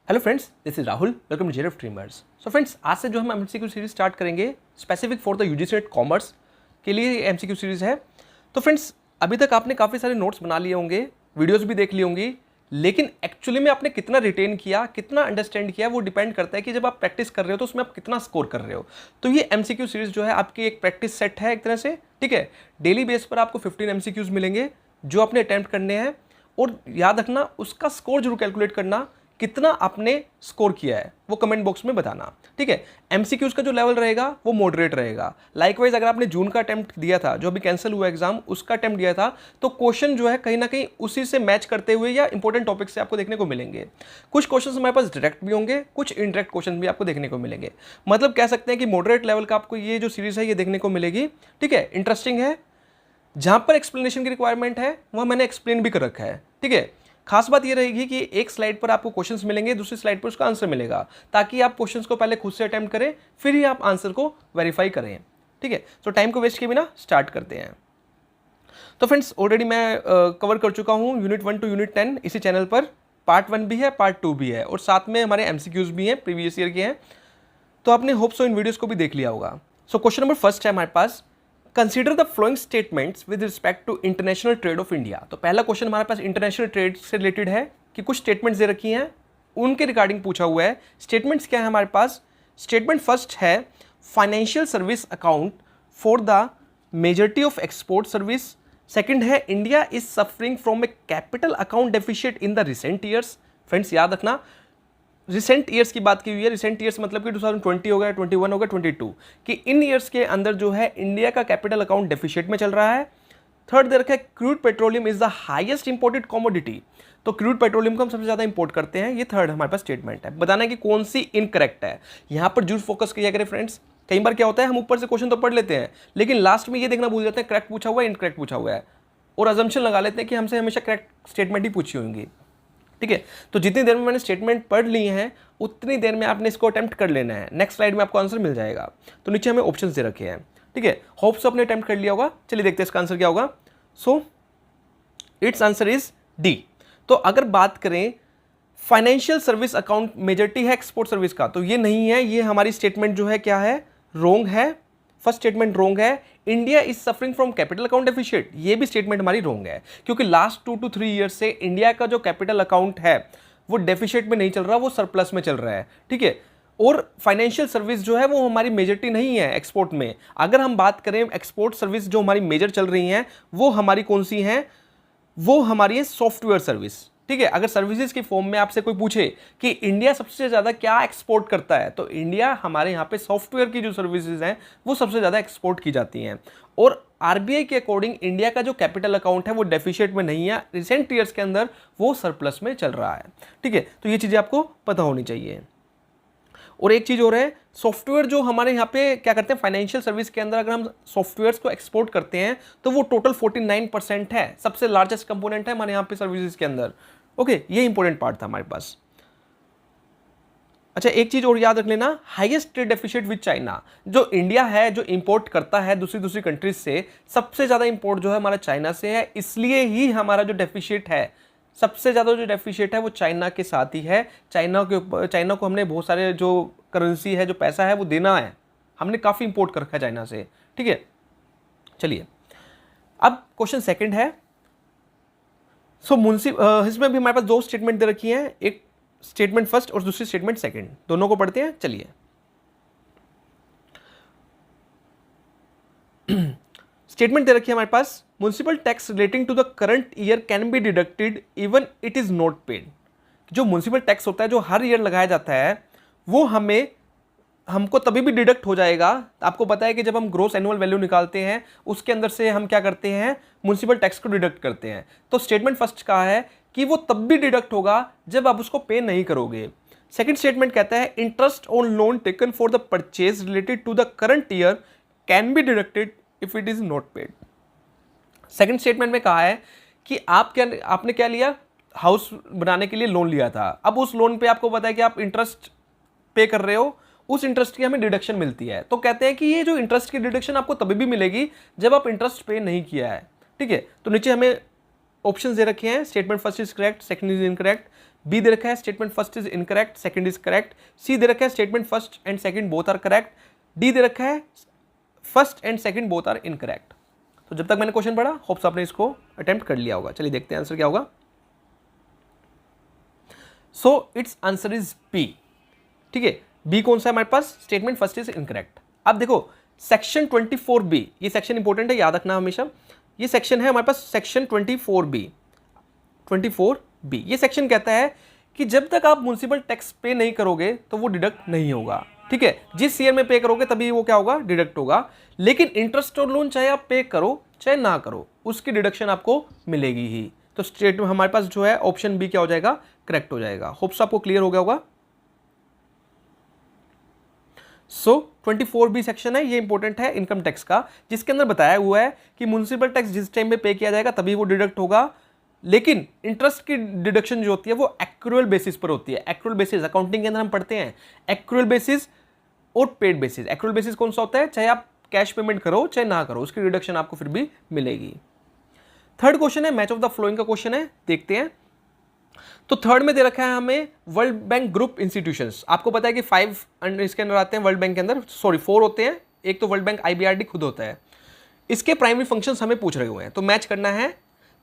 Hello friends, this is Rahul. Welcome to जेरफ dreamers. So friends, आज से जो हम एमसीक्यू सीरीज स्टार्ट करेंगे specific for the UGC NET commerce के लिए एमसीक्यू सीरीज है। तो फ्रेंड्स, अभी तक आपने काफ़ी सारे नोट्स बना लिए होंगे, वीडियोस भी देख ली होंगी, लेकिन एक्चुअली में आपने कितना रिटेन किया, कितना अंडरस्टैंड किया, वो डिपेंड करता है कि जब आप प्रैक्टिस कर रहे हो तो उसमें आप कितना स्कोर कर रहे हो। तो ये एमसीक्यू सीरीज जो है आपकी एक प्रैक्टिस सेट है एक तरह से, ठीक है। डेली बेस पर आपको 15 एमसीक्यूज मिलेंगे जो आपने अटैम्प्ट करने हैं, और याद रखना उसका स्कोर जरूर कैलकुलेट करना, कितना आपने स्कोर किया है वो कमेंट बॉक्स में बताना, ठीक है। एमसीक्यूज का जो लेवल रहेगा वो मॉडरेट रहेगा। लाइकवाइज अगर आपने जून का अटेम्प्ट दिया था, जो अभी कैंसिल हुआ एग्जाम, उसका अटेम्प्ट दिया था, तो क्वेश्चन जो है कहीं ना कहीं उसी से मैच करते हुए या इंपॉर्टेंट टॉपिक से आपको देखने को मिलेंगे। कुछ क्वेश्चन हमारे पास डायरेक्ट भी होंगे, कुछ इनडायरेक्ट क्वेश्चन भी आपको देखने को मिलेंगे। मतलब कह सकते हैं कि मॉडरेट लेवल का आपको ये जो सीरीज है ये देखने को मिलेगी, ठीक है। इंटरेस्टिंग है, जहां पर एक्सप्लेनेशन की रिक्वायरमेंट है वह मैंने एक्सप्लेन भी कर रखा है, ठीक है। खास बात ये रहेगी कि एक स्लाइड पर आपको क्वेश्चंस मिलेंगे, दूसरी स्लाइड पर उसका आंसर मिलेगा, ताकि आप क्वेश्चंस को पहले खुद से अटेम्प्ट करें, फिर ही आप आंसर को वेरीफाई करें, ठीक है। तो टाइम को वेस्ट किए बिना स्टार्ट करते हैं। तो फ्रेंड्स, ऑलरेडी मैं कवर कर चुका हूँ यूनिट 1 टू यूनिट 10 इसी चैनल पर। पार्ट 1 भी है, पार्ट 2 भी है, और साथ में हमारे एमसीक्यूज भी हैं, प्रीवियस ईयर के हैं। तो आपने होप सो इन वीडियोस को भी देख लिया होगा। सो क्वेश्चन नंबर फर्स्ट है हमारे पास, consider the following statements with respect to international trade of India. तो पहला क्वेश्चन हमारे पास इंटरनेशनल ट्रेड से रिलेटेड है कि कुछ स्टेटमेंट्स दे रखी हैं, उनके रिगार्डिंग पूछा हुआ है। स्टेटमेंट्स क्या है हमारे पास? स्टेटमेंट फर्स्ट है financial service account for the majority of export service. Second है India is suffering from a capital account deficit in the recent years. Friends, याद रखना रिसेंट ईयर्स की बात की हुई है। रिसेंट ईयर्स मतलब कि 2020 हो गया, 21 हो गया, 22, कि इन ईयर्स के अंदर जो है इंडिया का कैपिटल अकाउंट डेफिशिएट में चल रहा है। थर्ड दे रखा है crude petroleum is the highest imported commodity. तो क्रूड पेट्रोलियम को हम सबसे ज्यादा इंपोर्ट करते हैं। ये थर्ड हमारे पास स्टेटमेंट है। बताना है कि कौन सी इनकरेक्ट है। यहां पर जरूर फोकस किया करें फ्रेंड्स। कई बार क्या होता है, हम ऊपर से क्वेश्चन तो पढ़ लेते हैं, लेकिन लास्ट में ये देखना भूल जाते हैं करेक्ट पूछा हुआ है, इनकरेक्ट पूछा हुआ है, और अजम्पशन लगा लेते हैं कि हमसे हमेशा करेक्ट स्टेटमेंट ही पूछी होंगी, ठीक है। तो जितनी देर में मैंने स्टेटमेंट पढ़ ली हैं उतनी देर में आपने इसको अटेम्प्ट कर लेना है। नेक्स्ट स्लाइड में आपको आंसर मिल जाएगा। तो नीचे हमें ऑप्शंस दे रखे हैं, ठीक है। होप सो आपने अटेम्प्ट कर लिया होगा। चलिए देखते हैं इसका आंसर क्या होगा। So it's answer is D. तो अगर बात करें फाइनेंशियल सर्विस अकाउंट मेजॉरिटी है एक्सपोर्ट सर्विस का, तो ये नहीं है। ये हमारी स्टेटमेंट जो है क्या है, रोंग है। फर्स्ट स्टेटमेंट रोंग है। India is suffering from capital account deficit, ये भी स्टेटमेंट हमारी रोंग है, क्योंकि लास्ट 2 to 3 ईयर्स से इंडिया का जो कैपिटल अकाउंट है वो डेफिशिएट में नहीं चल रहा, वो सरप्लस में चल रहा है, ठीक है। और फाइनेंशियल सर्विस जो है वो हमारी मेजॉरिटी नहीं है एक्सपोर्ट में। अगर हम बात करें एक्सपोर्ट सर्विस जो हमारी मेजर चल रही हैं, वो हमारी कौन सी हैं? वो हमारी है सॉफ्टवेयर सर्विस, ठीक है। अगर सर्विसेज के फॉर्म में आपसे कोई पूछे कि इंडिया सबसे ज्यादा क्या एक्सपोर्ट करता है, तो इंडिया हमारे यहाँ पे सॉफ्टवेयर की जो सर्विसेज हैं वो सबसे ज्यादा एक्सपोर्ट की जाती हैं। और आरबीआई के अकॉर्डिंग इंडिया का जो कैपिटल अकाउंट है वो डेफिशिएट में नहीं है, रिसेंट ईयर्स के अंदर वो सरप्लस में चल रहा है, ठीक है। तो ये चीजें आपको पता होनी चाहिए। और एक चीज और है, सॉफ्टवेयर जो हमारे यहाँ पे क्या करते हैं फाइनेंशियल सर्विस के अंदर, अगर हम सॉफ्टवेयर्स को एक्सपोर्ट करते हैं तो वो टोटल 49% है, सबसे लार्जेस्ट कंपोनेंट है हमारे यहाँ पे सर्विसेज के अंदर, ओके। ये इंपॉर्टेंट पार्ट था हमारे पास। अच्छा, एक चीज और याद रख लेना, highest trade deficit with China. जो इंडिया है जो इंपोर्ट करता है दूसरी कंट्रीज से, सबसे ज्यादा इंपोर्ट जो है हमारा चाइना से है, इसलिए ही हमारा जो डेफिशिएट है, सबसे ज्यादा जो डेफिशिएट है वो चाइना के साथ ही है। चाइना को हमने बहुत सारे जो करेंसी है, जो पैसा है वो देना है, हमने काफी इंपोर्ट कर रखा है चाइना से, ठीक है। चलिए अब क्वेश्चन सेकंड है। सो इसमें भी हमारे पास दो स्टेटमेंट दे रखी हैं, एक स्टेटमेंट फर्स्ट और दूसरी स्टेटमेंट सेकंड, दोनों को पढ़ते हैं। चलिए स्टेटमेंट दे रखी है हमारे पास, municipal tax relating to the current year can be deducted even it is not paid. जो म्युनिसिपल टैक्स होता है जो हर ईयर लगाया जाता है, वो हमको तभी भी डिडक्ट हो जाएगा। आपको पता है कि जब हम ग्रोस एनुअल वैल्यू निकालते हैं उसके अंदर से हम क्या करते हैं, म्युनिसिपल टैक्स को डिडक्ट करते हैं। तो स्टेटमेंट फर्स्ट का है कि वो तब भी डिडक्ट होगा जब आप उसको पे नहीं करोगे। सेकंड स्टेटमेंट कहता है interest on loan taken for the purchase related to the current year can be deducted if it is not paid. Second statement में कहा है कि आपने क्या लिया, हाउस बनाने के लिए लोन लिया था। अब उस लोन पे आपको पता है कि आप इंटरेस्ट पे कर रहे हो, उस इंटरेस्ट की हमें डिडक्शन मिलती है। तो कहते हैं कि ये जो इंटरेस्ट की डिडक्शन आपको तभी भी मिलेगी जब आप इंटरेस्ट पे नहीं किया है, ठीक है। तो नीचे हमें ऑप्शंस दे रखे हैं, statement first is correct, second is incorrect. B दे रखा है statement first is incorrect, second is correct, C दे रखा है statement first and second both are correct, D दे रखा है first and second both are incorrect. तो जब तक मैंने क्वेश्चन पढ़ा होप्स आपने इसको अटेम्प्ट कर लिया होगा। चलिए देखते हैं आंसर क्या होगा। So it's answer is B. ठीक है, बी कौन सा है हमारे पास, स्टेटमेंट फर्स्ट इज इनकरेक्ट। अब देखो सेक्शन 24B, ये सेक्शन इंपॉर्टेंट है, याद रखना हमेशा। ये सेक्शन है हमारे पास सेक्शन 24B। ये सेक्शन कहता है कि जब तक आप म्युनिसिपल टैक्स पे नहीं करोगे तो वो डिडक्ट नहीं होगा। ठीक है, जिस ईयर में पे करोगे तभी वो क्या होगा, डिडक्ट होगा। लेकिन इंटरेस्ट और लोन चाहे आप पे करो चाहे ना करो, उसकी डिडक्शन आपको मिलेगी ही। तो स्टेटमेंट हमारे पास जो है ऑप्शन बी क्या हो जाएगा, करेक्ट हो जाएगा। होप्स आपको क्लियर हो गया होगा। सो 24B सेक्शन है, ये इंपॉर्टेंट है इनकम टैक्स का, जिसके अंदर बताया हुआ है कि म्युनिसिपल टैक्स जिस टाइम पे पे किया जाएगा तभी वो डिडक्ट होगा। लेकिन इंटरेस्ट की डिडक्शन जो होती है वो एक्रूअल बेसिस पर होती है। एक्रूअल बेसिस अकाउंटिंग के अंदर हम पढ़ते हैं, एक्रूअल बेसिस और पेड बेसिस। एक्रूअल बेसिस कौन सा होता है, चाहे आप कैश पेमेंट करो चाहे ना करो, उसकी डिडक्शन आपको फिर भी मिलेगी। थर्ड क्वेश्चन है मैच ऑफ द फ्लोइंग का क्वेश्चन है, देखते हैं। तो थर्ड में दे रखा है हमें वर्ल्ड बैंक ग्रुप इंस्टीट्यूशंस। आपको पता है कि 5 इसके अंदर आते हैं वर्ल्ड बैंक के अंदर, सॉरी 4 होते हैं। एक तो वर्ल्ड बैंक IBRD खुद होता है, इसके प्राइमरी फंक्शंस हमें पूछ रहे हुए हैं, तो मैच करना है।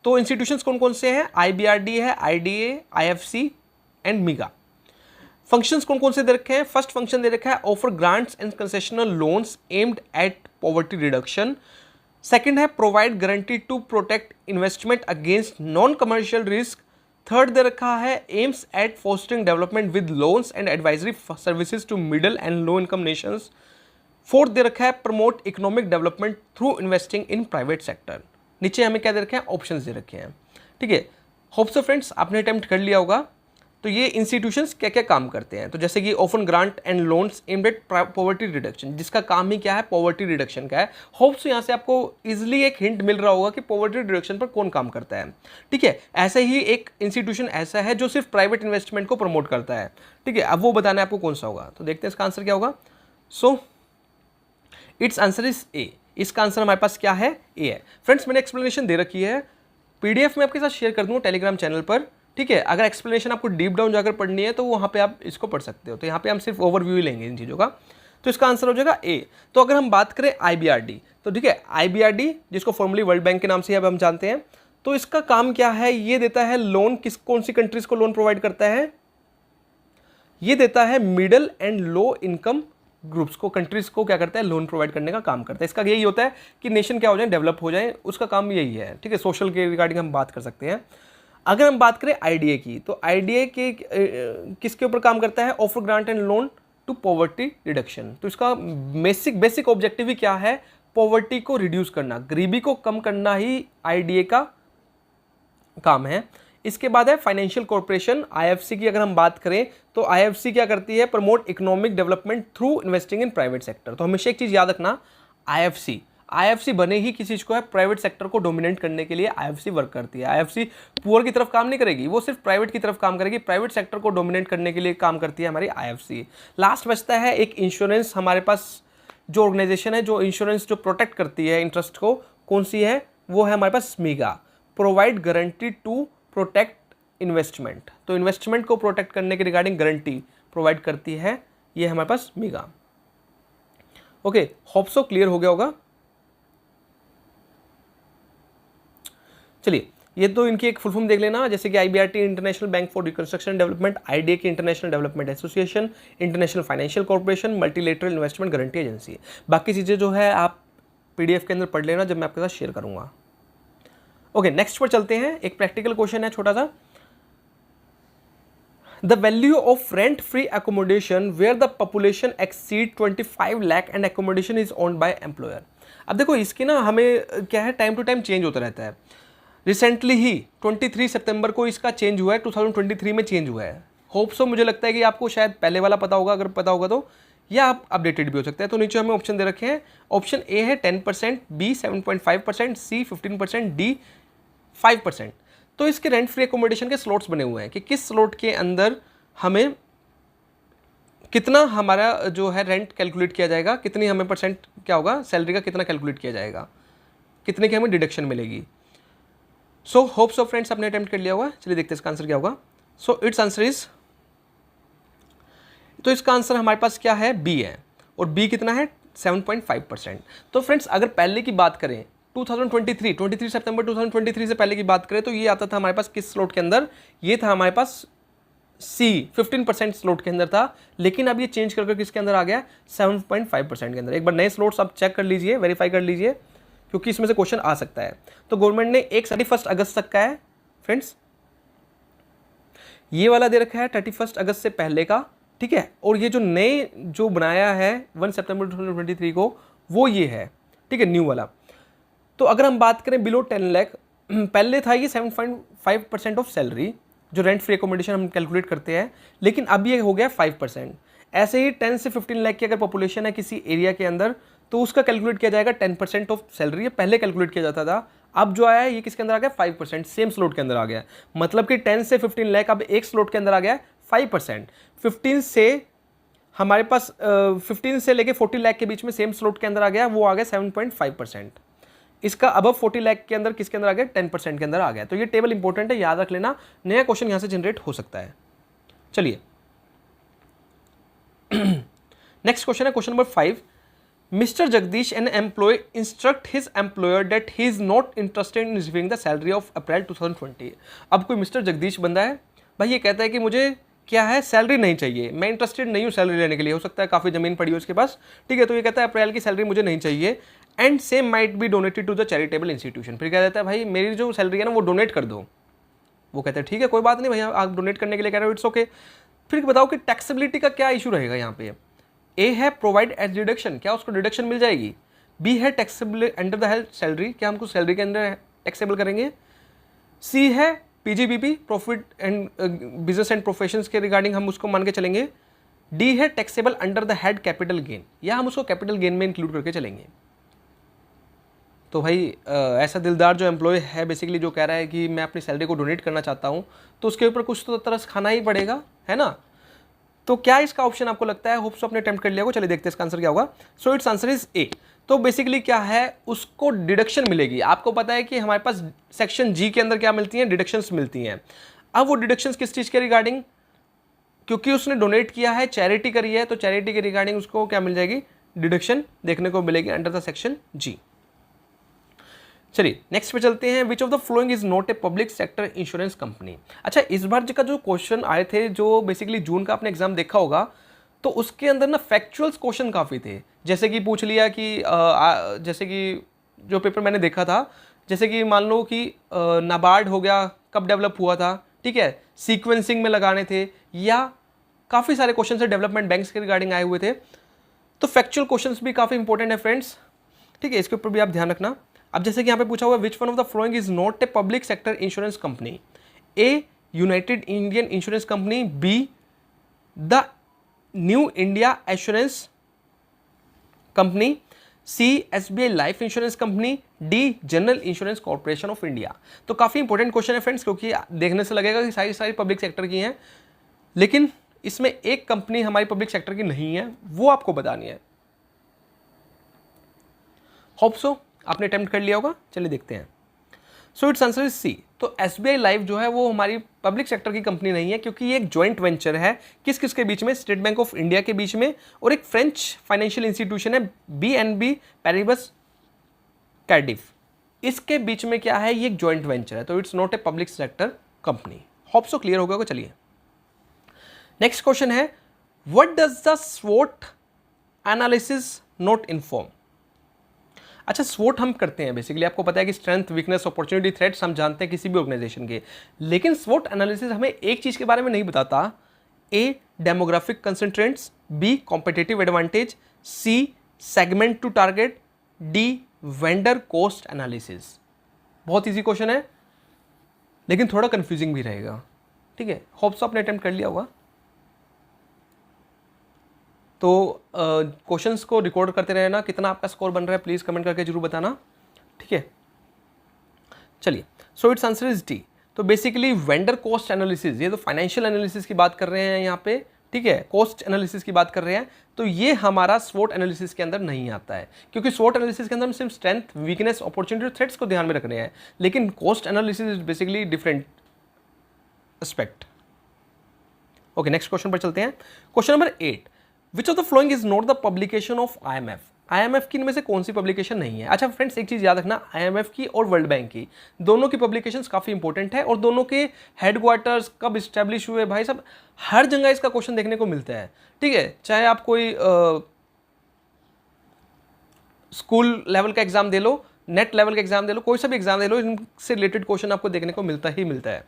तो इंस्टीट्यूशंस कौन कौन से हैं, IBRD है, IDA, IFC एंड मिगा। फंक्शंस कौन कौन से दे रखे हैं, फर्स्ट फंक्शन दे रखा है offer grants and concessional loans aimed at poverty reduction. Second है provide guarantee to protect investment against non commercial risk. Third दे रखा है aims at fostering development with loans and advisory services to middle and low income nations. Fourth दे रखा है promote economic development through investing in private sector. नीचे हमें क्या दे रखे हैं, ऑप्शंस दे रखे हैं। ठीक है, होप सो फ्रेंड्स आपने अटेम्प्ट कर लिया होगा। तो ये इंस्टीट्यूशंस क्या क्या काम करते हैं, तो जैसे कि open grant and loans aimed at poverty reduction, जिसका काम ही क्या है, पॉवर्टी रिडक्शन का है। होप सो यहाँ से आपको इजीली एक हिंट मिल रहा होगा कि पॉवर्टी रिडक्शन पर कौन काम करता है। ठीक है, ऐसे ही एक इंस्टीट्यूशन ऐसा है जो सिर्फ प्राइवेट इन्वेस्टमेंट को प्रमोट करता है। ठीक है, अब वो बताना है आपको कौन सा होगा, तो देखते हैं इसका आंसर क्या होगा। सो इट्स आंसर इज ए। इसका आंसर हमारे पास क्या है, ए है। फ्रेंड्स मैंने एक्सप्लेनेशन दे रखी है, PDF में आपके साथ शेयर कर दूंगा टेलीग्राम चैनल पर। ठीक है, अगर एक्सप्लेनेशन आपको डीप डाउन जाकर पढ़नी है तो वहाँ पे आप इसको पढ़ सकते हो। तो यहाँ पे हम सिर्फ ओवरव्यू ही लेंगे इन चीज़ों का। तो इसका आंसर हो जाएगा ए। तो अगर हम बात करें IBRD, तो ठीक है IBRD जिसको फॉर्मली वर्ल्ड बैंक के नाम से अब हम जानते हैं, तो इसका काम क्या है, ये देता है लोन, कौन सी कंट्रीज को लोन प्रोवाइड करता है, ये देता है middle and low income groups को, कंट्रीज को क्या करता है, लोन प्रोवाइड करने का काम करता है। इसका यही होता है कि नेशन क्या हो जाए, डेवलप हो जाए, उसका काम यही है। ठीक है, सोशल के रिगार्डिंग हम बात कर सकते हैं। अगर हम बात करें IDA की, तो IDA के किसके ऊपर काम करता है, offer grant and loan to poverty reduction. तो इसका बेसिक ऑब्जेक्टिव ही क्या है, पॉवर्टी को रिड्यूस करना, गरीबी को कम करना ही IDA का काम है। इसके बाद है फाइनेंशियल कॉर्पोरेशन IFC की। अगर हम बात करें तो IFC क्या करती है, promote economic development through investing in private sector. तो हमेशा एक चीज याद रखना, IFC बने ही किसी चीज को है, प्राइवेट सेक्टर को डोमिनेट करने के लिए IFC वर्क करती है। IFC पुअर की तरफ काम नहीं करेगी, वो सिर्फ प्राइवेट की तरफ काम करेगी, प्राइवेट सेक्टर को डोमिनेट करने के लिए काम करती है हमारी IFC। लास्ट बचता है एक इंश्योरेंस, हमारे पास जो ऑर्गेनाइजेशन है जो इंश्योरेंस जो प्रोटेक्ट करती है इंटरेस्ट को, कौन सी है, वो है हमारे पास MIGA, provide guarantee to protect investment. तो इन्वेस्टमेंट को प्रोटेक्ट करने के रिगार्डिंग गारंटी प्रोवाइड करती है, ये हमारे पास MIGA. Okay, hope so clear हो गया होगा। चलिए, ये तो इनकी एक फुल फॉर्म देख लेना, जैसे कि IBRD international bank for reconstruction development, IDA की international development association, international financial corporation, multilateral investment guarantee agency. बाकी चीज़ें जो है आप PDF के अंदर पढ़ लेना जब मैं आपके साथ शेयर करूंगा। ओके, नेक्स्ट पर चलते हैं। एक प्रैक्टिकल क्वेश्चन है छोटा सा। The value of rent free accommodation where the population exceed 25 lakh and accommodation is owned by employer. अब देखो इसकी ना हमें क्या है, टाइम टू टाइम चेंज होता रहता है। रिसेंटली ही 23 सितंबर को इसका चेंज हुआ है, 2023 में चेंज हुआ है। होप सो मुझे लगता है कि आपको शायद पहले वाला पता होगा, अगर पता होगा तो, या आप अपडेटेड भी हो सकता है। तो नीचे हमें ऑप्शन दे रखे हैं। ऑप्शन ए है 10%, B 7.5%, C 15%, D 5%। तो इसके रेंट फ्री अकोमोडेशन के स्लॉट्स बने हुए हैं कि किस स्लॉट के अंदर हमें कितना हमारा जो है रेंट कैलकुलेट किया जाएगा, कितनी हमें परसेंट क्या होगा, सैलरी का कितना कैलकुलेट किया जाएगा, कितने की हमें डिडक्शन मिलेगी। सो होप सो फ्रेंड्स आपने अटेम्प्ट कर लिया होगा। चलिए देखते हैं इसका आंसर क्या होगा। सो इट्स आंसर इज, तो इसका आंसर हमारे पास क्या है, बी है, और बी कितना है 7.5%। तो फ्रेंड्स अगर पहले की बात करें 23 सितंबर 2023 से पहले की बात करें तो ये आता था हमारे पास किस स्लॉट के अंदर, ये था हमारे पास सी 15% स्लॉट के अंदर था, लेकिन अब ये चेंज करके किसके अंदर आ गया 7.5% के अंदर। एक बार नए स्लॉट्स आप चेक कर लीजिए, वेरीफाई कर लीजिए, क्योंकि इसमें से क्वेश्चन आ सकता है। तो गवर्नमेंट ने एक 31 अगस्त तक का है फ्रेंड्स, ये वाला दे रखा है 31 अगस्त से पहले का, ठीक है, और ये जो नए जो बनाया है 1 सितंबर 2023 को, वो ये है, ठीक है, न्यू वाला। तो अगर हम बात करें बिलो 10 लाख, पहले था ये 7.5% ऑफ सैलरी, जो रेंट फ्री एकोमोडेशन हम कैलकुलेट करते हैं, लेकिन अब ये हो गया 5%। ऐसे ही 10 से 15 लाख की अगर पॉपुलेशन है किसी एरिया के अंदर, तो उसका कैलकुलेट किया जाएगा 10% ऑफ सैलरी, पहले कैलकुलेट किया जाता था। अब जो आया है ये किसके अंदर आ गया 5%, सेम स्लॉट के अंदर आ गया। मतलब कि 10 से 15 लाख अब एक स्लॉट के अंदर आ गया 5%। 15 से हमारे पास 15 से लेके 40 लाख के बीच में सेम स्लॉट के अंदर आ गया, वो आ गया 7.5%। इसका अबव 40 लाख के अंदर किसके अंदर आ गया 10% के अंदर आ गया। तो ये टेबल इंपॉर्टेंट है, याद रख लेना, नया क्वेश्चन यहां से जनरेट हो सकता है। चलिए नेक्स्ट क्वेश्चन है question number 5। Mister Jagdish an employ instruct his employer that he is not interested in receiving the salary of April 2020। अब कोई मिस्टर जगदीश बंदा है भाई, ये कहता है कि मुझे क्या है सैलरी नहीं चाहिए, मैं इंटरेस्टेड नहीं हूँ सैलरी लेने के लिए, हो सकता है काफ़ी ज़मीन पड़ी हो उसके पास, ठीक है, तो ये कहता है अप्रैल की सैलरी मुझे नहीं चाहिए, and same might be donated to the charitable institution. फिर कह देता है भाई मेरी जो सैलरी है ना वो डोनेट कर दो। वो कहते हैं ठीक है कोई बात नहीं भैया, आप डोनेट करने के लिए कह रहे हो, इट्स ओके। फिर बताओ कि टैक्सेबिलिटी का क्या इशू रहेगा यहाँ पे। ए है प्रोवाइड एज डिडक्शन, क्या उसको डिडक्शन मिल जाएगी। बी है taxable under the health salary, क्या हमको सैलरी के अंदर टैक्सेबल करेंगे। सी है PGBP profit and business and professions के रिगार्डिंग हम उसको मान के चलेंगे। डी है taxable under the head capital gain, या हम उसको कैपिटल गेन में इंक्लूड करके चलेंगे। तो भाई ऐसा दिलदार जो एम्प्लॉय है बेसिकली जो कह रहा है कि मैं अपनी सैलरी को डोनेट करना चाहता हूँ, तो उसके ऊपर कुछ तो तरस खाना ही पड़ेगा, है ना। तो क्या इसका ऑप्शन आपको लगता है, होप सो अपने अटेम्प्ट कर लिया होगा, चलिए देखते हैं इसका आंसर क्या होगा। सो इट्स आंसर इज ए। तो बेसिकली क्या है, उसको डिडक्शन मिलेगी। आपको पता है कि हमारे पास सेक्शन जी के अंदर क्या मिलती हैं, डिडक्शंस मिलती हैं। अब वो डिडक्शंस किस चीज़ के रिगार्डिंग, क्योंकि उसने डोनेट किया है, चैरिटी करी है, तो चैरिटी के रिगार्डिंग उसको क्या मिल जाएगी, डिडक्शन देखने को मिलेगी अंडर द सेक्शन जी। चलिए नेक्स्ट पे चलते हैं। Which of the following is not a public sector insurance company. अच्छा, इस बार का जो क्वेश्चन आए थे, जो बेसिकली जून का आपने एग्जाम देखा होगा, तो उसके अंदर ना फैक्चुअल्स क्वेश्चन काफ़ी थे। जैसे कि पूछ लिया कि जैसे कि जो पेपर मैंने देखा था, जैसे कि मान लो कि नाबार्ड हो गया, कब डेवलप हुआ था, ठीक है, सीक्वेंसिंग में लगाने थे, या काफ़ी सारे क्वेश्चन से डेवलपमेंट बैंक्स के रिगार्डिंग आए हुए थे। तो फैक्चुअल क्वेश्चंस भी काफ़ी इंपॉर्टेंट है फ्रेंड्स, ठीक है, इसके ऊपर भी आप ध्यान रखना। अब जैसे कि यहाँ पे पूछा हुआ which one of the following is not a public sector insurance company. A United Indian Insurance Company, B the New India Assurance Company, C SBI Life Insurance Company, D General Insurance Corporation of India. तो काफ़ी important question है friends, क्योंकि देखने से लगेगा कि सारी public sector की हैं, लेकिन इसमें एक कंपनी हमारी पब्लिक सेक्टर की नहीं है, वो आपको बतानी है। होप सो आपने अटेम्प्ट कर लिया होगा, चलिए देखते हैं। So it's answer is C. तो एसबीआई लाइफ जो है वो हमारी पब्लिक सेक्टर की कंपनी नहीं है, क्योंकि ये एक जॉइंट वेंचर है किस किस के बीच में, स्टेट बैंक ऑफ इंडिया के बीच में, और एक फ्रेंच फाइनेंशियल इंस्टीट्यूशन है बीएनबी पैरिबस कैडिफ, इसके बीच में क्या है, ये एक जॉइंट वेंचर है। तो it's not a public sector company. Hope so clear हो गया। चलिए नेक्स्ट क्वेश्चन है, व्हाट डज द स्वोट एनालिसिस नॉट इन्फॉर्म। अच्छा, स्वोट हम करते हैं बेसिकली, आपको पता है कि स्ट्रेंथ, वीकनेस, अपॉर्चुनिटी, थ्रेट्स हम जानते हैं किसी भी ऑर्गेनाइजेशन के, लेकिन स्वोट एनालिसिस हमें एक चीज़ के बारे में नहीं बताता। A demographic constraints, B competitive advantage, C segment to target, D vendor cost analysis. बहुत ईजी क्वेश्चन है, लेकिन थोड़ा कंफ्यूजिंग भी रहेगा, ठीक है। होप सो आपने अटेम्प्ट कर लिया होगा। तो क्वेश्चंस को रिकॉर्ड करते रहना, कितना आपका स्कोर बन रहा है प्लीज़ कमेंट करके जरूर बताना, ठीक है। चलिए, सो इट्स आंसर इज डी। तो बेसिकली वेंडर कॉस्ट एनालिसिस, ये तो फाइनेंशियल एनालिसिस की बात कर रहे हैं यहाँ पे, ठीक है, कॉस्ट एनालिसिस की बात कर रहे हैं, तो ये हमारा स्वोट एनालिसिस के अंदर नहीं आता है, क्योंकि स्वोट एनालिसिस के अंदर हम सिर्फ स्ट्रेंथ, वीकनेस, अपॉर्चुनिटी और थ्रेट्स को ध्यान में रख रहे हैं, लेकिन cost analysis is basically different aspect, okay, next question पर चलते हैं। Question number 8, which of the following is not the publication of IMF? IMF की इनमें से कौन सी पब्लिकेशन नहीं है? अच्छा फ्रेंड्स, एक चीज़ याद रखना, IMF की और वर्ल्ड बैंक की दोनों की पब्लिकेशंस काफ़ी इंपॉर्टेंट है और दोनों के हेडक्वार्टर्स कब इस्टेब्लिश हुए, भाई साहब हर जगह इसका क्वेश्चन देखने को मिलता है। ठीक है, चाहे आप कोई स्कूल लेवल का एग्जाम दे लो, नेट लेवल का एग्जाम दे लो, कोई सा भी एग्जाम दे लो, इनसे रिलेटेड क्वेश्चन आपको देखने को मिलता ही मिलता है।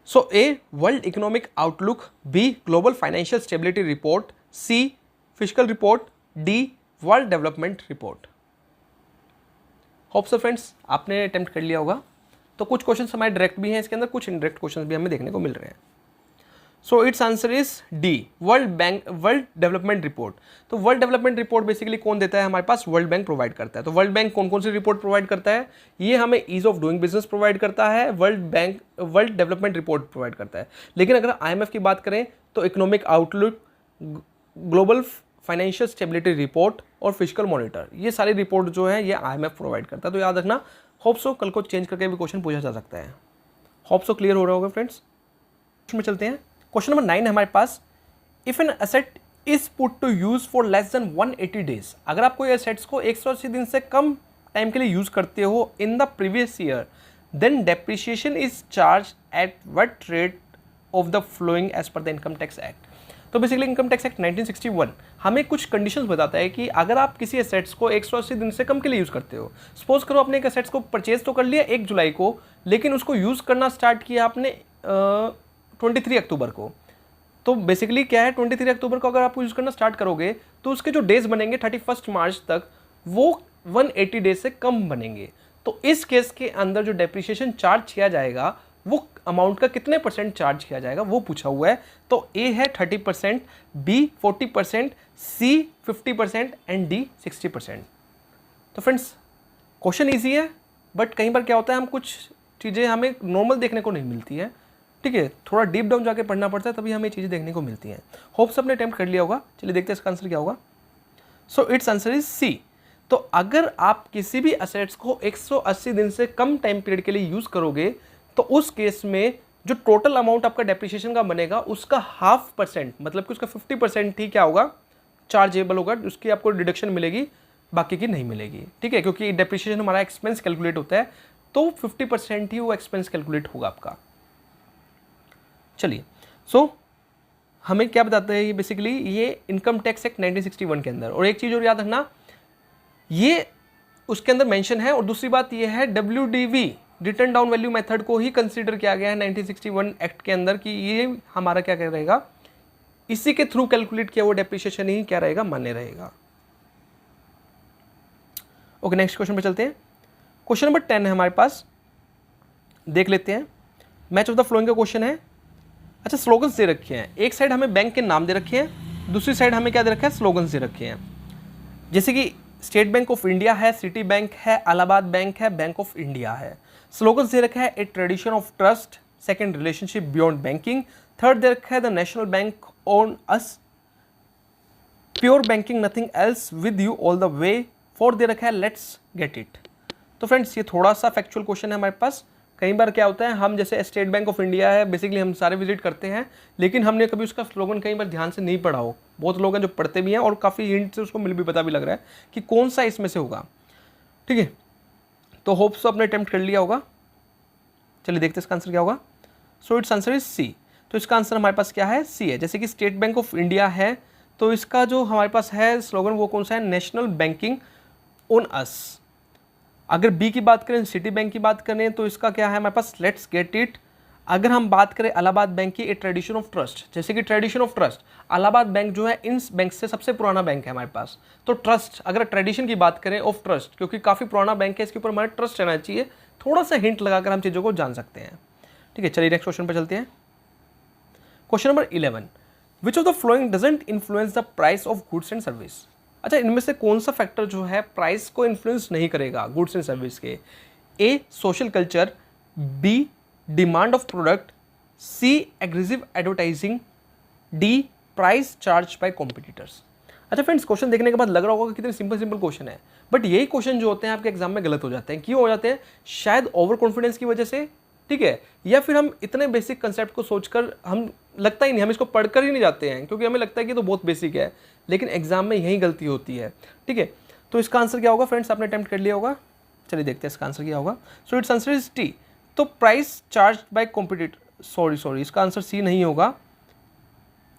So A, world economic outlook, B, global financial stability report, C, physical report, D, world development report. Hope so friends आपने अटेम्प्ट कर लिया होगा। तो कुछ क्वेश्चन हमारे डायरेक्ट भी हैं इसके अंदर, कुछ इनडायरेक्ट क्वेश्चन भी हमें देखने को मिल रहे हैं। So it's answer is D, world development report. तो वर्ल्ड डेवलपमेंट रिपोर्ट बेसिकली कौन देता है हमारे पास? वर्ल्ड बैंक प्रोवाइड करता है। तो वर्ल्ड बैंक कौन कौन सी रिपोर्ट प्रोवाइड करता है? ये हमें ease of doing business provide करता है, वर्ल्ड डेवलपमेंट रिपोर्ट प्रोवाइड करता है। लेकिन अगर IMF की बात करें तो economic outlook, global financial stability report और फिजिकल मॉनिटर, ये सारी रिपोर्ट जो है ये IMF प्रोवाइड करता है। तो याद रखना, होप सो कल को चेंज करके भी क्वेश्चन पूछा जा सकता है। होप सो क्लियर हो रहा होगा फ्रेंड्स। में चलते हैं, क्वेश्चन नंबर 9 है हमारे पास। If an asset is put to use for less than 180 days, अगर आप कोई एसेट्स को 180 दिन से कम टाइम के लिए यूज करते हो in the previous year, then depreciation is charge at what rate of the following as per the Income Tax Act. तो बेसिकली इनकम टैक्स एक्ट 1961 हमें कुछ कंडीशंस बताता है कि अगर आप किसी एसेट्स को 180 दिन से कम के लिए यूज़ करते हो, सपोज करो आपने एक एसेट्स को परचेज तो कर लिया 1 जुलाई को, लेकिन उसको यूज़ करना स्टार्ट किया आपने 23 अक्टूबर को। तो बेसिकली क्या है, 23 अक्टूबर को अगर आप यूज़ करना स्टार्ट करोगे तो उसके जो डेज बनेंगे 31 मार्च तक वो 180 डेज से कम बनेंगे। तो इस केस के अंदर जो डेप्रिसिएशन चार्ज किया जाएगा वो अमाउंट का कितने % चार्ज किया जाएगा वो पूछा हुआ है। तो ए है 30%, बी 40%, सी 50% एंड डी 60%। तो फ्रेंड्स क्वेश्चन ईजी है, बट कई बार क्या होता है हम कुछ चीज़ें हमें नॉर्मल देखने को नहीं मिलती है। ठीक है, थोड़ा डीप डाउन जाके पढ़ना पड़ता है तभी हमें चीज़ें देखने को मिलती हैं। होप सबने अटेम्प्ट कर लिया होगा। चलिए देखते हैं इसका आंसर क्या होगा। So it's answer is C. तो अगर आप किसी भी असेट्स को 180 दिन से कम टाइम पीरियड के लिए यूज़ करोगे तो उस केस में जो टोटल अमाउंट आपका डेप्रिसिएशन का बनेगा उसका 0.5%, मतलब कि उसका 50% ही क्या होगा, चार्जेबल होगा, उसकी आपको डिडक्शन मिलेगी, बाकी की नहीं मिलेगी। ठीक है, क्योंकि डेप्रिसिएशन हमारा एक्सपेंस कैलकुलेट होता है तो 50% ही वो एक्सपेंस कैलकुलेट होगा आपका। चलिए, सो हमें क्या बताता है ये, बेसिकली ये इनकम टैक्स एक्ट 1961 के अंदर। और एक चीज़ और याद रखना, ये उसके अंदर मेंशन है। और दूसरी बात ये है WDV return down value method को ही कंसीडर किया गया है 1961 एक्ट के अंदर कि ये हमारा क्या रहेगा, इसी के थ्रू कैलकुलेट किया हुआ डेप्रिसिएशन ही क्या रहेगा, मान्य रहेगा। ओके, नेक्स्ट क्वेश्चन पे चलते हैं। क्वेश्चन नंबर 10 है हमारे पास, देख लेते हैं। मैच ऑफ द फ्लोइंग का क्वेश्चन है। अच्छा, स्लोगन्स दे रखे हैं, एक साइड हमें बैंक के नाम दे रखे हैं, दूसरी साइड हमें क्या दे रखा है, स्लोगन्स दे रखे हैं। जैसे कि स्टेट बैंक ऑफ इंडिया है, सिटी बैंक है, इलाहाबाद बैंक है, बैंक ऑफ इंडिया है। स्लोगन्स दे रखा है A tradition of trust, second relationship beyond banking, third दे रखा है the national bank on us, pure banking nothing else with you all the way, fourth दे रखा है लेट्स गेट इट। तो फ्रेंड्स ये थोड़ा सा फैक्चुअल क्वेश्चन है हमारे पास। कई बार क्या होता है, हम जैसे स्टेट बैंक ऑफ इंडिया है, बेसिकली हम सारे विजिट करते हैं, लेकिन हमने कभी उसका स्लोगन कई बार ध्यान से नहीं पढ़ा हो। बहुत लोग हैं जो पढ़ते भी हैं और काफ़ी हिंट से उसको मिल भी पता भी लग रहा है कि कौन सा इसमें से होगा। ठीक है, तो होप सो आपने अटेम्प्ट कर लिया होगा। चलिए देखते हैं इसका आंसर क्या होगा। So it's answer is C. तो इसका आंसर हमारे पास क्या है, सी है। जैसे कि स्टेट बैंक ऑफ इंडिया है तो इसका जो हमारे पास है स्लोगन वो कौन सा है, नेशनल बैंकिंग ऑन अस। अगर बी की बात करें, सिटी बैंक की बात करें, तो इसका क्या है हमारे पास, लेट्स गेट इट। अगर हम बात करें इलाहाबाद बैंक की, ए ट्रेडिशन ऑफ ट्रस्ट, जैसे कि tradition of trust, Allahabad bank जो है इन बैंक से सबसे पुराना बैंक है हमारे पास। तो ट्रस्ट, अगर ट्रेडिशन की बात करें ऑफ ट्रस्ट, क्योंकि काफ़ी पुराना बैंक है, इसके ऊपर हमारा ट्रस्ट रहना चाहिए, थोड़ा सा हिंट लगाकर हम चीज़ों को जान सकते हैं। ठीक है, चलिए नेक्स्ट क्वेश्चन पर चलते हैं। Question number 11, which of the flowing doesn't influence the price of goods and service. अच्छा, इनमें से कौन सा फैक्टर जो है प्राइस को इन्फ्लुएंस नहीं करेगा गुड्स एंड सर्विस के? A social culture, B demand of product, C aggressive advertising, D price charge by competitors. अच्छा फ्रेंड्स, क्वेश्चन देखने के बाद लग रहा होगा कि कितने सिंपल क्वेश्चन है, बट यही क्वेश्चन जो होते हैं आपके एग्जाम में गलत हो जाते हैं। क्यों हो जाते हैं? शायद ओवर कॉन्फिडेंस की वजह से, ठीक है, या फिर हम इतने बेसिक कंसेप्ट को सोचकर हम लगता ही नहीं, हम इसको पढ़कर ही नहीं जाते हैं क्योंकि हमें लगता है कि तो बहुत बेसिक है, लेकिन एग्जाम में यही गलती होती है। ठीक है, तो इसका आंसर क्या होगा फ्रेंड्स, आपने अटेम्प्ट कर लिया होगा। चलिए देखते हैं इसका आंसर क्या होगा। So it's answer is T. तो price charge by competitor, sorry इसका आंसर सी नहीं होगा,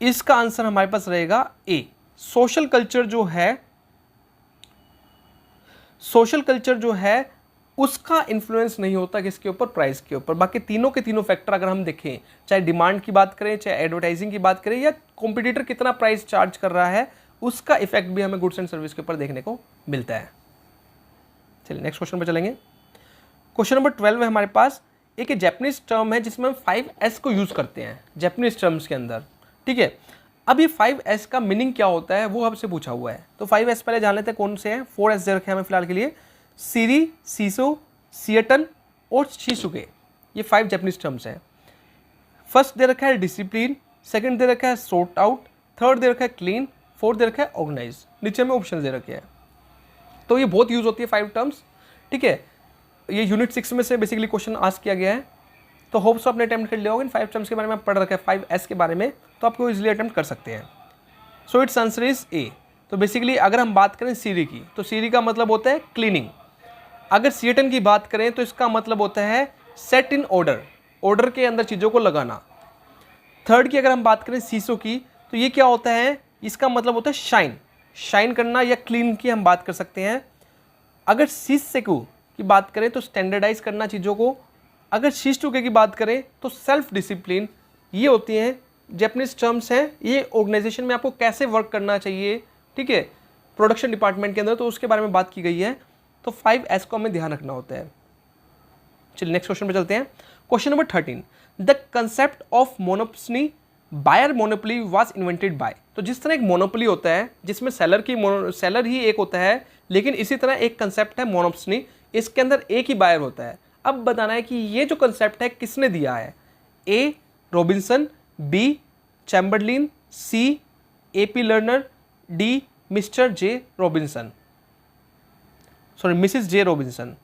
इसका आंसर हमारे पास रहेगा ए। सोशल कल्चर जो है उसका इन्फ्लुएंस नहीं होता किसके ऊपर, प्राइस के ऊपर। बाकी तीनों के तीनों फैक्टर अगर हम देखें, चाहे डिमांड की बात करें, चाहे एडवर्टाइजिंग की बात करें, या कॉम्पिटिटर कितना प्राइस चार्ज कर रहा है, उसका इफेक्ट भी हमें गुड्स एंड सर्विस के ऊपर देखने को मिलता है। चलिए नेक्स्ट क्वेश्चन पर चलेंगे। क्वेश्चन नंबर 12 है हमारे पास। एक जैपनीज टर्म है जिसमें हम 5S को यूज करते हैं जैपनीज टर्म्स के अंदर। ठीक है, अब ये 5S का मीनिंग क्या होता है वो हमसे पूछा हुआ है। तो 5S पहले जान लेते हैं कौन से हैं। 4S दे रखे हैं हमें फिलहाल के लिए, सीरी, सीसो, सिएटन और शिसुके, ये 5 जैपनीज टर्म्स हैं। फर्स्ट दे रखा है डिसिप्लिन, सेकंड दे रखा है सॉर्ट आउट, थर्ड दे रखा है क्लीन, फोर्थ दे रखा है ऑर्गेनाइज। नीचे में ऑप्शन दे रखे हैं। तो ये बहुत यूज होती है 5 टर्म्स। ठीक है, ये यूनिट 6 में से बेसिकली क्वेश्चन आस्क किया गया है। तो होप्स आपने अटेम्प्ट कर लिया होगा। इन 5 टर्म्स के बारे में पढ़ रखा है 5S के बारे में, तो आपको इजीली अटेम्प्ट कर सकते हैं। सो इट्स आंसर इज ए। तो बेसिकली अगर हम बात करें सीरी की, तो सीरी का मतलब होता है क्लीनिंग। अगर सिएटन की बात करें तो इसका मतलब होता है सेट इन ऑर्डर, ऑर्डर के अंदर चीज़ों को लगाना। थर्ड की अगर हम बात करें सीसो की, तो ये क्या होता है, इसका मतलब होता है शाइन, शाइन करना, या क्लीन की हम बात कर सकते हैं। अगर शिसुके की बात करें तो स्टैंडर्डाइज करना चीज़ों को। अगर शिसुके की बात करें तो सेल्फ डिसिप्लिन। ये होती हैं जैपनीज टर्म्स हैं, ये ऑर्गेनाइजेशन में आपको कैसे वर्क करना चाहिए, ठीक है, प्रोडक्शन डिपार्टमेंट के अंदर, तो उसके बारे में बात की गई है। तो 5S को हमें ध्यान रखना होता है। चलिए नेक्स्ट क्वेश्चन पे चलते हैं। Question number 13, the concept of monopoly buyer monopoly was invented by. तो जिस तरह एक मोनोपोली होता है जिसमें सेलर ही एक होता है, लेकिन इसी तरह एक कंसेप्ट है मोनोपोली, इसके अंदर एक ही बायर होता है। अब बताना है कि ये जो कंसेप्ट है किसने दिया है। A Robinson, B Chamberlin, C AP Lerner, D Mr J Robinson, sorry Mrs J Robinson.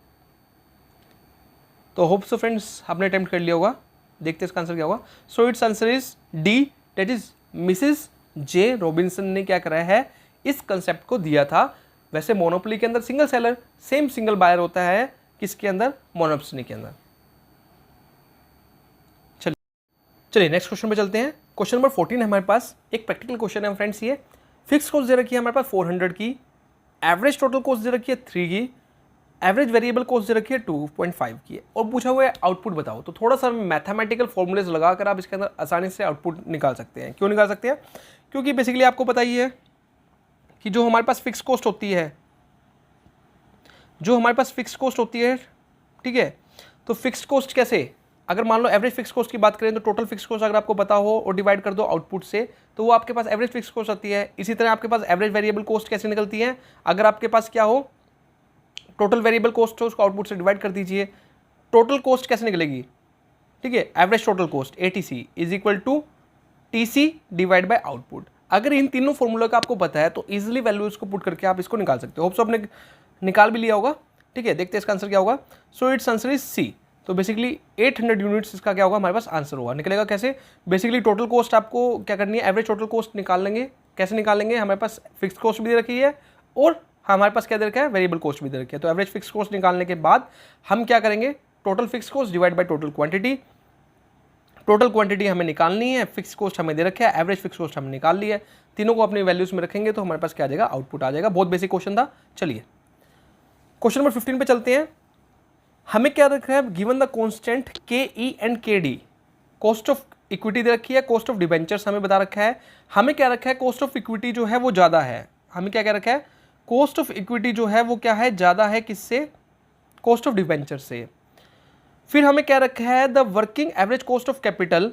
तो होप सो फ्रेंड्स आपने अटेम्प्ट कर लिया होगा। देखते हैं इसका आंसर क्या होगा। So it's answer is D, that is Mrs J Robinson ने क्या करा है, इस कंसेप्ट को दिया था। वैसे मोनोपोली के अंदर single seller, same single buyer होता है, किसके अंदर, मोनोपोली के अंदर। चलिए नेक्स्ट क्वेश्चन पे चलते हैं। क्वेश्चन नंबर 14 है हमारे पास। एक प्रैक्टिकल क्वेश्चन है फ्रेंड्स। ये फिक्स कॉस्ट दे रखी है हमारे पास 400 की, एवरेज टोटल कॉस्ट दे रखी है 3 की, एवरेज वेरिएबल कॉस्ट दे रखी है 2.5 की, और पूछा हुआ है आउटपुट बताओ। तो थोड़ा सा मैथमेटिकल फॉर्मूलेज लगाकर आप इसके अंदर आसानी से आउटपुट निकाल सकते हैं। क्यों निकाल सकते हैं, क्योंकि बेसिकली आपको पता ही है कि जो हमारे पास फिक्स कॉस्ट होती है, ठीक है, तो फिक्स कॉस्ट कैसे, अगर मान लो एवरेज फिक्स कॉस्ट की बात करें तो टोटल फिक्स कॉस्ट अगर आपको पता हो और डिवाइड कर दो आउटपुट से, तो वो आपके पास एवरेज फिक्स कॉस्ट आती है। इसी तरह आपके पास एवरेज वेरिएबल कॉस्ट कैसे निकलती है, अगर आपके पास क्या हो, टोटल वेरिएबल कॉस्ट हो, उसको आउटपुट से डिवाइड कर दीजिए। टोटल कॉस्ट कैसे निकलेगी, ठीक है, average total cost ATC is equal to TC divide by output. अगर इन तीनों फॉर्मूला का आपको पता है तो इजीली वैल्यूज को पुट करके आप इसको निकाल सकते हो। होप सो आपने निकाल भी लिया होगा। ठीक है, देखते हैं इसका आंसर क्या होगा। So it's answer is C. तो बेसिकली 800 यूनिट्स इसका क्या होगा, हमारे पास आंसर होगा। निकलेगा कैसे, बेसिकली टोटल कॉस्ट आपको क्या करनी है, एवरेज टोटल कॉस्ट निकाल लेंगे। कैसे निकालेंगे, हमारे पास फिक्स कॉस्ट भी दे रखी है और हमारे पास क्या दे रखा है, वेरिएबल कॉस्ट भी दे रखी है। तो एवरेज फिक्स कॉस्ट निकालने के बाद हम क्या करेंगे, total fix cost divide by total quantity. Total quantity हमें निकालनी है, फिक्स कॉस्ट हमें दे रखा है, एवरेज फिक्स कॉस्ट हमने निकाल ली है। तीनों को अपनी वैल्यूज में रखेंगे तो हमारे पास क्या आ जाएगा, आउटपुट आ जाएगा। बहुत बेसिक क्वेश्चन था। चलिए क्वेश्चन नंबर 15 पे चलते हैं। हमें क्या रखा है, given the constant KE and KD, cost of equity दे रखी है, कॉस्ट ऑफ डिबेंचर्स हमें बता रखा है। हमें क्या रखा है, कॉस्ट ऑफ इक्विटी जो है वो ज़्यादा है। हमें क्या क्या रखा है, कॉस्ट ऑफ इक्विटी जो है वो क्या है, ज़्यादा है किससे, कॉस्ट ऑफ डिबेंचर से। फिर हमें क्या रखा है, the working average cost of capital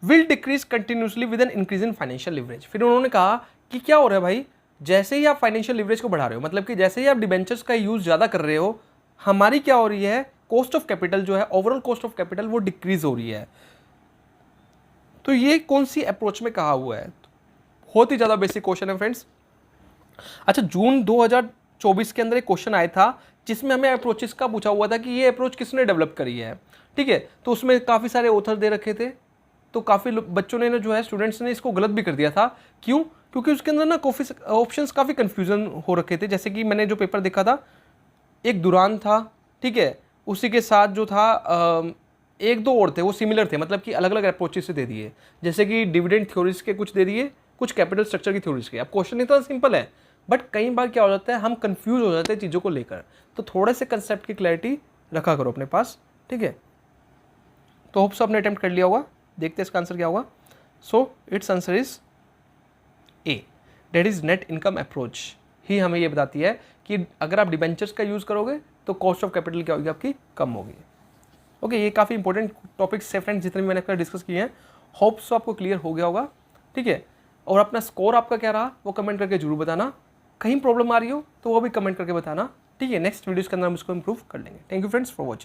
will decrease continuously with an increase in financial leverage. फिर उन्होंने कहा कि क्या हो रहा है भाई, जैसे ही आप फाइनेंशियल लिवरेज को बढ़ा रहे हो, मतलब कि जैसे ही आप डिबेंचर्स का यूज़ ज़्यादा कर रहे हो, हमारी क्या हो रही है, कॉस्ट ऑफ कैपिटल जो है, ओवरऑल कॉस्ट ऑफ कैपिटल वो डिक्रीज हो रही है। तो ये कौन सी अप्रोच में कहा हुआ है, बहुत ही ज़्यादा बेसिक क्वेश्चन है फ्रेंड्स। अच्छा, जून 2024 के अंदर एक क्वेश्चन आया था जिसमें हमें अप्रोचेस का पूछा हुआ था कि ये अप्रोच किसने डेवलप करी है। ठीक है, तो उसमें काफ़ी सारे ऑथर दे रखे थे। तो काफ़ी बच्चों ने ना जो है स्टूडेंट्स ने इसको गलत भी कर दिया था। क्यों? क्योंकि उसके अंदर ना काफ़ी ऑप्शंस काफ़ी कन्फ्यूज़न हो रखे थे। जैसे कि मैंने जो पेपर देखा था, एक दुरान था, ठीक है, उसी के साथ जो था एक दो और थे, वो सिमिलर थे, मतलब कि अलग अलग अप्रोचेस से दे दिए। जैसे कि डिविडेंड थ्योरीज के कुछ दे दिए, कुछ कैपिटल स्ट्रक्चर की थ्योरीज के। अब क्वेश्चन इतना सिंपल है, बट कई बार क्या हो जाता है, हम कंफ्यूज हो जाते हैं चीज़ों को लेकर। तो थोड़े से कंसेप्ट की क्लैरिटी रखा करो अपने पास, ठीक है। तो होप सो आपने अटेम्प्ट कर लिया होगा। देखते हैं इसका आंसर क्या होगा। So it's answer is A, that is net income approach ही हमें ये बताती है कि अगर आप डिबेंचर्स का यूज़ करोगे तो कॉस्ट ऑफ कैपिटल क्या होगी, आपकी कम होगी। ओके, ये काफ़ी इंपॉर्टेंट टॉपिक्स है फ्रेंड्स, जितने भी मैंने आपका डिस्कस किए हैं। होप सो आपको क्लियर हो गया होगा, ठीक है। और अपना स्कोर आपका क्या रहा वो कमेंट करके जरूर बताना। कहीं प्रॉब्लम आ रही हो तो वो भी कमेंट करके बताना, ठीक है। नेक्स्ट वीडियोज़ के अंदर हम इसको इंप्रूव कर लेंगे। Thank you friends for watching.